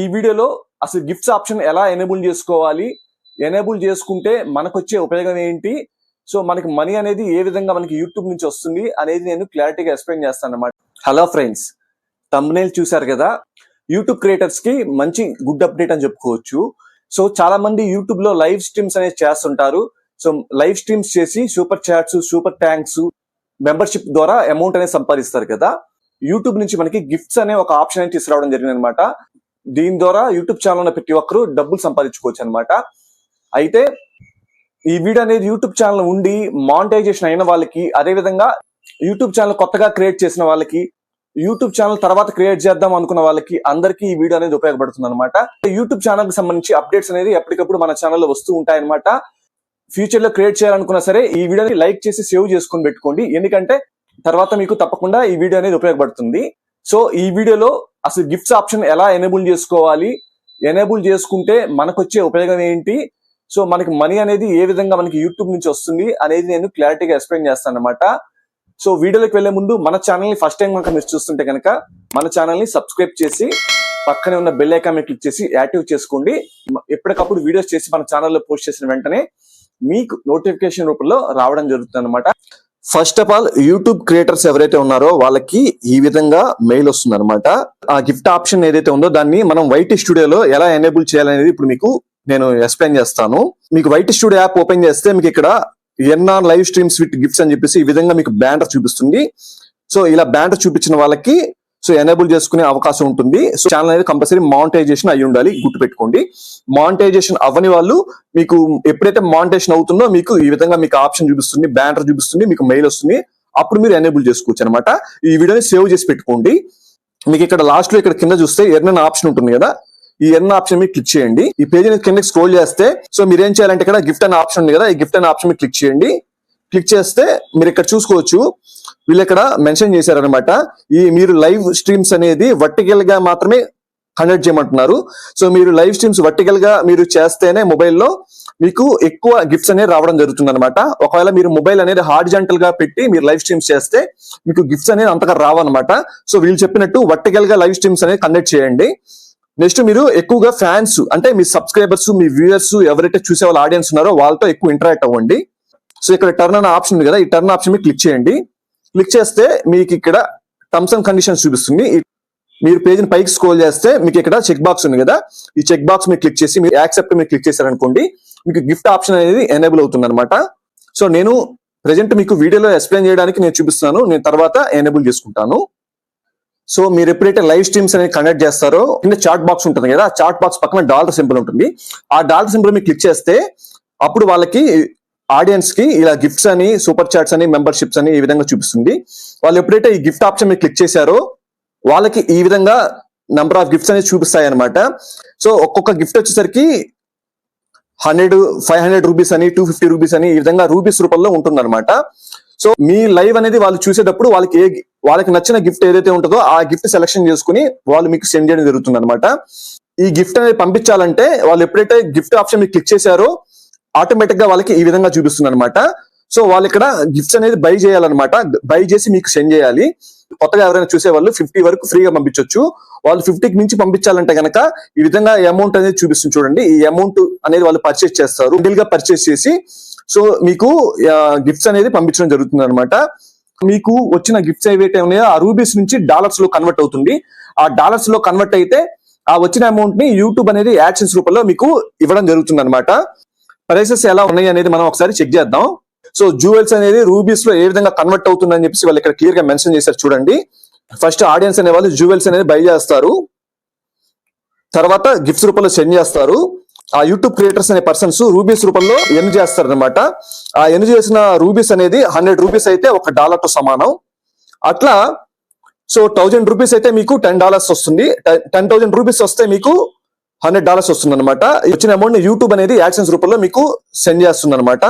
ఈ వీడియోలో అసలు గిఫ్ట్స్ ఆప్షన్ ఎలా ఎనేబుల్ చేసుకోవాలి, ఎనేబుల్ చేసుకుంటే మనకు వచ్చే ఉపయోగం ఏంటి, సో మనకి మనీ అనేది ఏ విధంగా మనకి యూట్యూబ్ నుంచి వస్తుంది అనేది నేను క్లారిటీగా ఎక్స్ప్లెయిన్ చేస్తాను అన్నమాట. హలో ఫ్రెండ్స్, థంబ్నెయిల్ చూసారు కదా, యూట్యూబ్ క్రియేటర్స్ కి మంచి గుడ్ అప్డేట్ అని చెప్పుకోవచ్చు. సో చాలా మంది యూట్యూబ్ లో లైవ్ స్ట్రీమ్స్ అనేది చేస్తుంటారు. సో లైవ్ స్ట్రీమ్స్ చేసి super chats, super thanks, membership ద్వారా అమౌంట్ అనేది సంపాదిస్తారు కదా. యూట్యూబ్ నుంచి మనకి గిఫ్ట్స్ అనే ఒక ఆప్షన్ అనేది తీసుకురావడం జరిగింది అనమాట. దీని ద్వారా యూట్యూబ్ ఛానల్ ఉన్న ప్రతి ఒక్కరు డబ్బులు సంపాదించుకోవచ్చు అనమాట. అయితే ఈ వీడియో అనేది యూట్యూబ్ ఛానల్ ఉండి మానిటైజేషన్ అయిన వాళ్ళకి, అదే విధంగా యూట్యూబ్ ఛానల్ కొత్తగా క్రియేట్ చేసిన వాళ్ళకి, యూట్యూబ్ ఛానల్ తర్వాత క్రియేట్ చేద్దాం అనుకున్న వాళ్ళకి అందరికీ ఈ వీడియో అనేది ఉపయోగపడుతుంది అనమాట. యూట్యూబ్ ఛానల్ కి సంబంధించి అప్డేట్స్ అనేది ఎప్పటికప్పుడు మన ఛానల్లో వస్తూ ఉంటాయన్నమాట. ఫ్యూచర్ లో క్రియేట్ చేయాలనుకున్నా సరే ఈ వీడియోని లైక్ చేసి సేవ్ చేసుకుని పెట్టుకోండి, ఎందుకంటే తర్వాత మీకు తప్పకుండా ఈ వీడియో అనేది ఉపయోగపడుతుంది. సో ఈ వీడియోలో అసలు గిఫ్ట్స్ ఆప్షన్ ఎలా ఎనేబుల్ చేసుకోవాలి, ఎనేబుల్ చేసుకుంటే మనకు వచ్చే ఉపయోగం ఏంటి, సో మనకి మనీ అనేది ఏ విధంగా మనకి యూట్యూబ్ నుంచి వస్తుంది అనేది నేను క్లారిటీగా ఎక్స్ప్లెయిన్ చేస్తాను అనమాట. సో వీడియోలోకి వెళ్లే ముందు మన ఛానల్ ని ఫస్ట్ టైం కనుక మీరు చూస్తుంటే కనుక మన ఛానల్ ని సబ్స్క్రైబ్ చేసి పక్కనే ఉన్న బెల్ ఐకాన్ మీద క్లిక్ చేసి యాక్టివ్ చేసుకోండి. ఎప్పటికప్పుడు వీడియోస్ చేసి మన ఛానల్లో పోస్ట్ చేసిన వెంటనే మీకు నోటిఫికేషన్ రూపంలో రావడం జరుగుతుంది అనమాట. First of all, YouTube creators ఎవరైతే ఉన్నారో వాళ్ళకి ఈ విధంగా మెయిల్ వస్తుంది అనమాట. ఆ గిఫ్ట్ ఆప్షన్ ఏదైతే ఉందో దాన్ని మనం వైటీ స్టూడియోలో ఎలా ఎనేబుల్ చేయాలనేది ఇప్పుడు మీకు నేను ఎక్స్ప్లెయిన్ చేస్తాను. మీకు వైటీ స్టూడియో యాప్ ఓపెన్ చేస్తే మీకు ఇక్కడ NR live streams with gifts అని చెప్పేసి ఈ విధంగా మీకు బ్యానర్ చూపిస్తుంది. సో ఇలా బ్యానర్ చూపించిన వాళ్ళకి సో ఎనేబుల్ చేసుకునే అవకాశం ఉంటుంది. సో ఛానల్ అనేది కంపల్సరీ మానిటైజేషన్ అయి ఉండాలి, గుర్తుపెట్టుకోండి. మానిటైజేషన్ అవ్వని వాళ్ళు మీకు ఎప్పుడైతే మానిటైజేషన్ అవుతుందో మీకు ఈ విధంగా మీకు ఆప్షన్ చూపిస్తుంది, బ్యానర్ చూపిస్తుంది, మీకు మెయిల్ వస్తుంది. అప్పుడు మీరు ఎనేబుల్ చేసుకోవచ్చు అనమాట. ఈ వీడియోని సేవ్ చేసి పెట్టుకోండి. మీకు ఇక్కడ లాస్ట్ లో ఇక్కడ కింద చూస్తే ఎర్న్ అనే ఆప్షన్ ఉంటుంది కదా, ఈ ఎర్న్ ఆప్షన్ మీద క్లిక్ చేయండి. ఈ పేజ్ కింద స్క్రోల్ చేస్తే సో మీరు ఏం చేయాలంటే ఇక్కడ గిఫ్ట్ అనే ఆప్షన్ ఉంది కదా, ఈ గిఫ్ట్ అనే ఆప్షన్ మీద క్లిక్ చేయండి. క్లిక్ చేస్తే మీరు ఇక్కడ చూసుకోవచ్చు, వీళ్ళు ఇక్కడ మెన్షన్ చేశారనమాట, ఈ మీరు లైవ్ స్ట్రీమ్స్ అనేది వర్టికల్ గా మాత్రమే కండక్ట్ చేయమంటున్నారు. సో మీరు లైవ్ స్ట్రీమ్స్ వర్టికల్ గా మీరు చేస్తేనే మొబైల్లో మీకు ఎక్కువ గిఫ్ట్స్ అనేది రావడం జరుగుతుంది అనమాట. ఒకవేళ మీరు మొబైల్ అనేది హారిజాంటల్ గా పెట్టి మీరు లైవ్ స్ట్రీమ్స్ చేస్తే మీకు గిఫ్ట్స్ అనేది అంతగా రావన్నమాట. సో వీళ్ళు చెప్పినట్టు వర్టికల్ గా లైవ్ స్ట్రీమ్స్ అనేది కండక్ట్ చేయండి. నెక్స్ట్ మీరు ఎక్కువగా ఫ్యాన్స్ అంటే మీ సబ్స్క్రైబర్స్, మీ వ్యూయర్స్ ఎవరైతే చూసే వాళ్ళ ఆడియన్స్ ఉన్నారో వాళ్ళతో ఎక్కువ ఇంటరాక్ట్ అవ్వండి. సో ఇక్కడ టర్న్ అనే ఆప్షన్ ఉంది కదా, ఈ టర్న్ ఆప్షన్ మీద క్లిక్ చేయండి. క్లిక్ చేస్తే మీకు ఇక్కడ టర్మ్స్ అండ్ కండిషన్స్ చూపిస్తుంది. మీరు పేజ్ పైకి స్క్రోల్ చేస్తే మీకు ఇక్కడ చెక్ బాక్స్ ఉంది కదా, ఈ చెక్ బాక్స్ మీద క్లిక్ చేసి మీరు యాక్సెప్ట్ మీద క్లిక్ చేశారనుకోండి, మీకు గిఫ్ట్ ఆప్షన్ అనేది ఎనేబుల్ అవుతుంది అనమాట. సో నేను ప్రెజెంట్ మీకు వీడియోలో ఎక్స్ప్లెయిన్ చేయడానికి నేను చూపిస్తున్నాను, నేను తర్వాత ఎనేబుల్ చేసుకుంటాను. సో మీరు ఎప్పుడైతే లైవ్ స్ట్రీమ్స్ అనేది కండక్ట్ చేస్తారో కింద చాట్ బాక్స్ ఉంటుంది కదా, ఆ చాట్ బాక్స్ పక్కన డాలర్ సింబల్ ఉంటుంది. ఆ డాలర్ సింబల్ మీద క్లిక్ చేస్తే అప్పుడు వాళ్ళకి ఆడియన్స్ కి ఇలా గిఫ్ట్స్ అని, సూపర్ చాట్స్ అని, మెంబర్షిప్స్ అని ఈ విధంగా చూపిస్తుంది. వాళ్ళు ఎప్పుడైతే ఈ గిఫ్ట్ ఆప్షన్ మీద క్లిక్ చేశారో వాళ్ళకి ఈ విధంగా నెంబర్ ఆఫ్ గిఫ్ట్స్ అనేది చూపిస్తాయి అనమాట. సో ఒక్కొక్క గిఫ్ట్ వచ్చేసరికి 100, 500 రూపీస్ అని, 250 రూపీస్ అని ఈ విధంగా రూపీస్ రూపంలో ఉంటుంది అనమాట. సో మీ లైవ్ అనేది వాళ్ళు చూసేటప్పుడు వాళ్ళకి నచ్చిన గిఫ్ట్ ఏదైతే ఉంటుందో ఆ గిఫ్ట్ సెలెక్షన్ చేసుకుని వాళ్ళు మీకు సెండ్ చేయడం జరుగుతుంది అనమాట. ఈ గిఫ్ట్ అనేది పంపించాలంటే వాళ్ళు ఎప్పుడైతే గిఫ్ట్ ఆప్షన్ మీద క్లిక్ చేశారో ఆటోమేటిక్ గా వాళ్ళకి ఈ విధంగా చూపిస్తుంది అనమాట. సో వాళ్ళు ఇక్కడ గిఫ్ట్స్ అనేది బై చేయాలన్నమాట, బై చేసి మీకు సెండ్ చేయాలి. కొత్తగా ఎవరైనా చూసే వాళ్ళు 50 వరకు ఫ్రీగా పంపించవచ్చు. వాళ్ళు 50కి మించి పంపించాలంటే కనుక ఈ విధంగా అమౌంట్ అనేది చూపిస్తుంది చూడండి. ఈ అమౌంట్ అనేది వాళ్ళు పర్చేస్ చేస్తారు, బండిల్ గా పర్చేస్ చేసి సో మీకు గిఫ్ట్స్ అనేది పంపించడం జరుగుతుంది అనమాట. మీకు వచ్చిన గిఫ్ట్స్ ఏవైతే ఉన్నాయో ఆ రూపీస్ నుంచి డాలర్స్ లో కన్వర్ట్ అవుతుంది. ఆ డాలర్స్ లో కన్వర్ట్ అయితే ఆ వచ్చిన అమౌంట్ ని యూట్యూబ్ అనేది యాడ్సెన్స్ రూపంలో మీకు ఇవ్వడం జరుగుతుంది అనమాట. ప్రైసెస్ ఎలా ఉన్నాయి అనేది మనం ఒకసారి చెక్ చేద్దాం. సో జ్యువెల్స్ అనేది రూబీస్ లో ఏ విధంగా కన్వర్ట్ అవుతుందని చెప్పేసి వాళ్ళు ఇక్కడ క్లియర్ గా మెన్షన్ చేశారు చూడండి. ఫస్ట్ ఆడియన్స్ అనే వాళ్ళు జ్యువెల్స్ అనేది బై చేస్తారు, తర్వాత గిఫ్ట్స్ రూపంలో సెండ్ చేస్తారు. ఆ యూట్యూబ్ క్రియేటర్స్ అనే పర్సన్స్ రూబీస్ రూపంలో ఎర్న్ చేస్తారు అనమాట. ఆ ఎర్న్ చేసిన రూబీస్ అనేది 100 రూపీస్ అయితే $1 తో సమానం. అట్లా సో 1000 రూపీస్ అయితే మీకు $10 వస్తుంది. 10,000 రూపీస్ వస్తే మీకు $100 వస్తుంది అనమాట. వచ్చిన అమౌంట్ ని యూట్యూబ్ అనేది యాడ్సెన్స్ రూపంలో మీకు సెండ్ చేస్తుంది అనమాట.